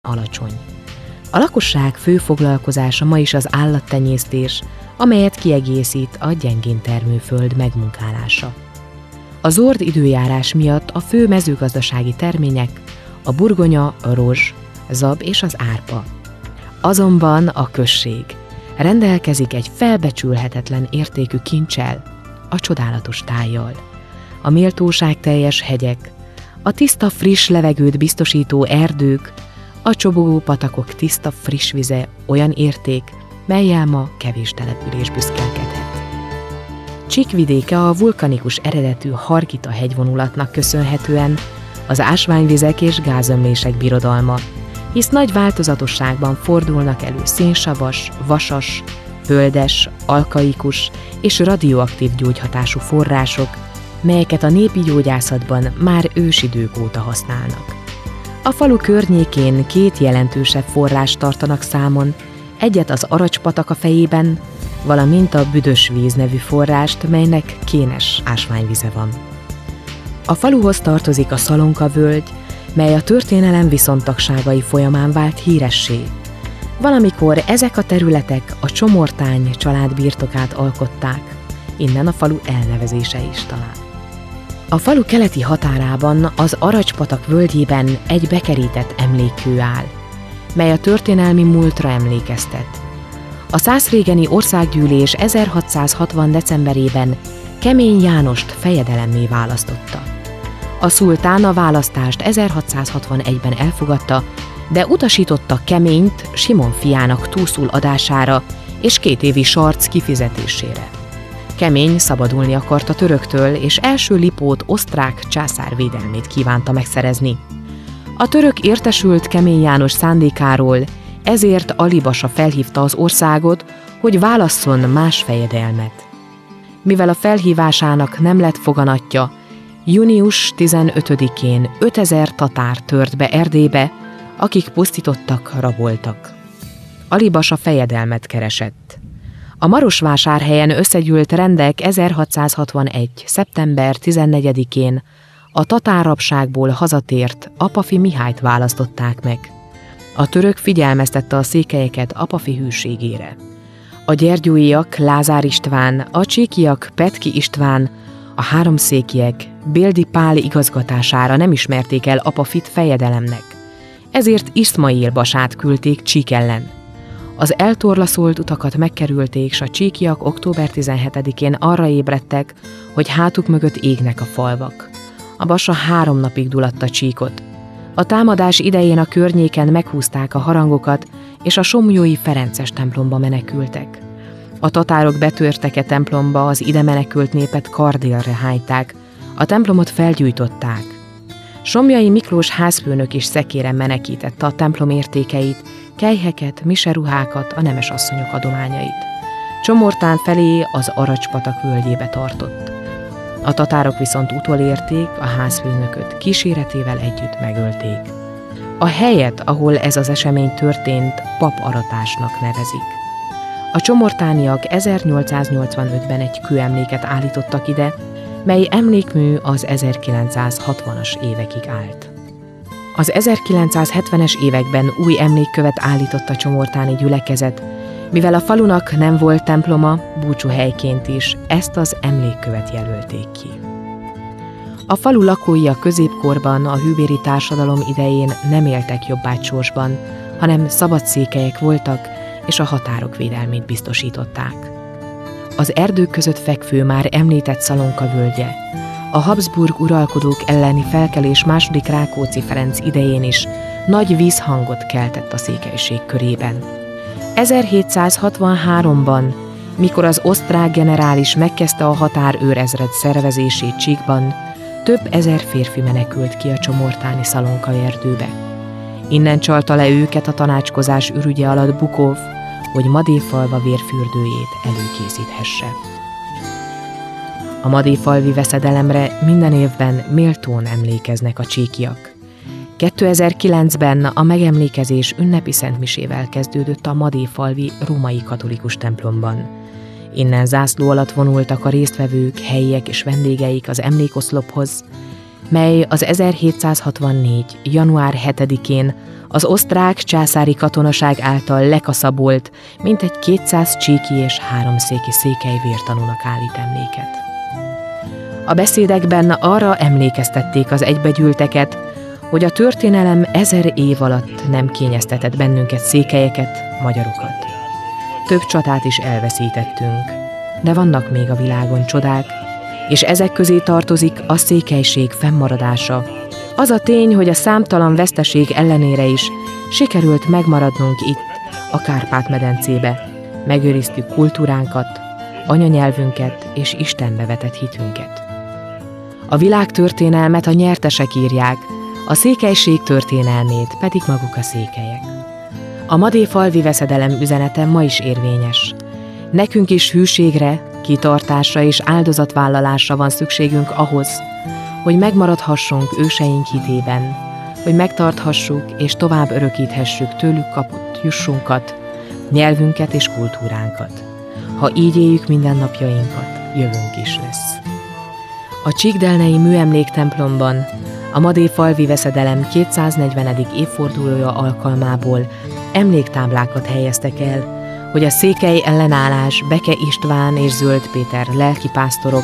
alacsony. A lakosság fő foglalkozása ma is az állattenyésztés, amelyet kiegészít a gyengén termőföld megmunkálása. A zord időjárás miatt a fő mezőgazdasági termények a burgonya, a rozs, zab és az árpa. Azonban a község rendelkezik egy felbecsülhetetlen értékű kinccsel, a csodálatos tájjal. A méltóságteljes hegyek, a tiszta friss levegőt biztosító erdők, a csobogó patakok tiszta friss vize olyan érték, mellyel ma kevés település büszkélkedhet. Csík vidéke a vulkanikus eredetű Hargita hegyvonulatnak köszönhetően az ásványvizek és gázömlések birodalma, hisz nagy változatosságban fordulnak elő szénsavas, vasas, völgyes, alkaikus és radioaktív gyógyhatású források, melyeket a népi gyógyászatban már ősidők óta használnak. A falu környékén két jelentősebb forrást tartanak számon, egyet az Aracs-patak a fejében, valamint a Büdös víz nevű forrást, melynek kénes ásványvize van. A faluhoz tartozik a Szalonka-völgy, mely a történelem viszontagságai folyamán vált híressé. Valamikor ezek a területek a Csomortány család birtokát alkották, innen a falu elnevezése is talán. A falu keleti határában az Aracs-patak völgyében egy bekerített emlékkő áll, mely a történelmi múltra emlékeztet. A szászrégeni országgyűlés 1660. decemberében Kemény Jánost fejedelemmé választotta. A szultán a választást 1661-ben elfogadta, de utasította Keményt Simon fiának túszul adására és 2 évi sarc kifizetésére. Kemény szabadulni akart a töröktől, és első Lipót osztrák császár védelmét kívánta megszerezni. A török értesült Kemény János szándékáról, ezért Ali Basa felhívta az országot, hogy válasszon más fejedelmet. Mivel a felhívásának nem lett foganatja, június 15-én 5000 tatár tört be Erdélybe, akik pusztítottak, raboltak. Ali Basa fejedelmet keresett. A Marosvásárhelyen összegyűlt rendek 1661. szeptember 14-én a tatárrabságból hazatért Apafi Mihályt választották meg. A török figyelmeztette a székelyeket Apafi hűségére. A gyergyóiak Lázár István, a csíkiak Petki István, a háromszékiek Béldi Pál igazgatására nem ismerték el Apafit fejedelemnek, ezért Iszmail Basát küldték Csík ellen. Az eltorlaszolt utakat megkerülték, s a csíkiak október 17-én arra ébredtek, hogy hátuk mögött égnek a falvak. A Basa 3 napig dulatta Csíkot. A támadás idején a környéken meghúzták a harangokat, és a somlyói ferences templomba menekültek. A tatárok betörtek e templomba, az ide menekült népet kardélre hányták, a templomot felgyújtották. Somlyai Miklós házfőnök is szekéren menekítette a templom értékeit, kelyheket, miseruhákat, a nemes asszonyok adományait. Csomortán felé az Aracs-patak völgyébe tartott. A tatárok viszont utolérték, a házfőnököt kíséretével együtt megölték. A helyet, ahol ez az esemény történt, paparatásnak nevezik. A csomortániak 1885-ben egy kőemléket állítottak ide, mely emlékmű az 1960-as évekig állt. Az 1970-es években új emlékkövet állított a csomortáni gyülekezet, mivel a falunak nem volt temploma, búcsúhelyként is ezt az emlékkövet jelölték ki. A falu lakói a középkorban, a hűbéri társadalom idején nem éltek jobbágysorsban, hanem szabadszékelyek voltak, és a határok védelmét biztosították. Az erdők között fekvő már említett Szalonka völgye, a Habsburg uralkodók elleni felkelés második Rákóczi Ferenc idején is nagy vízhangot keltett a székelység körében. 1763-ban, mikor az osztrák generális megkezdte a határőrezred szervezését Csíkban, több ezer férfi menekült ki a csomortáni Szalonka erdőbe. Innen csalta le őket a tanácskozás ürügye alatt Bukov, hogy Madéfalva vérfürdőjét előkészíthesse. A madéfalvi veszedelemre minden évben méltón emlékeznek a csíkiak. 2009-ben a megemlékezés ünnepi szentmisével kezdődött a madéfalvi római katolikus templomban. Innen zászló alatt vonultak a résztvevők, helyiek és vendégeik az emlékoszlophoz, mely az 1764. január 7-én az osztrák császári katonaság által lekaszabolt, mintegy 200 csíki és 3 széki székely vértanúnak állít emléket. A beszédekben arra emlékeztették az egybegyűlteket, hogy a történelem 1000 év alatt nem kényeztetett bennünket, székelyeket, magyarokat. Több csatát is elveszítettünk, de vannak még a világon csodák, és ezek közé tartozik a székelység fennmaradása. Az a tény, hogy a számtalan veszteség ellenére is sikerült megmaradnunk itt, a Kárpát-medencébe. Megőriztük kultúránkat, anyanyelvünket és Istenbe vetett hitünket. A világtörténelmet a nyertesek írják, a székelység történelmét pedig maguk a székelyek. A madéfalvi veszedelem üzenete ma is érvényes. Nekünk is hűségre, kitartásra és áldozatvállalásra van szükségünk ahhoz, hogy megmaradhassunk őseink hitében, hogy megtarthassuk és tovább örökíthessük tőlük kapott jussunkat, nyelvünket és kultúránkat. Ha így éljük mindennapjainkat, jövőnk is lesz. A csíkdelnei műemléktemplomban a madéfalvi veszedelem 240. évfordulója alkalmából emléktáblákat helyeztek el, hogy a székely ellenállás Beke István és Zöld Péter lelkipásztorok,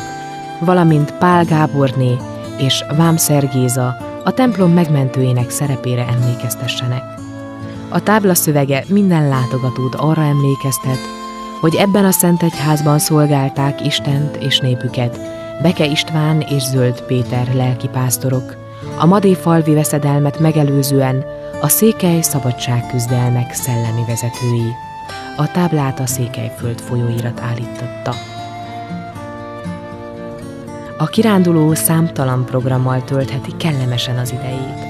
valamint Pál Gáborné és Vámszer Géza a templom megmentőjének szerepére emlékeztessenek. A tábla szövege minden látogatót arra emlékeztet, hogy ebben a Szentegyházban szolgálták Istent és népüket Beke István és Zöld Péter lelkipásztorok, a madéfalvi veszedelmet megelőzően a székely szabadságküzdelmek szellemi vezetői. A táblát a Székelyföld folyóirat állította. A kiránduló számtalan programmal töltheti kellemesen az idejét.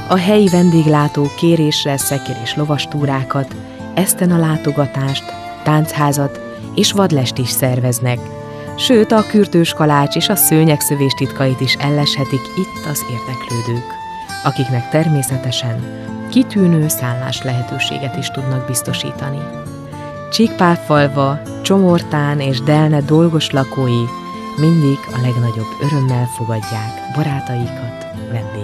A helyi vendéglátók kérésre szekér és lovastúrákat, ezten a látogatást, táncházat és vadlest is szerveznek, sőt a kürtős kalács és a szőnyegszövés titkait is elleshetik itt az érdeklődők, akiknek természetesen kitűnő szállás lehetőséget is tudnak biztosítani. Csíkpálfalva, Csomortán és Delne dolgos lakói mindig a legnagyobb örömmel fogadják barátaikat, vendégeiket.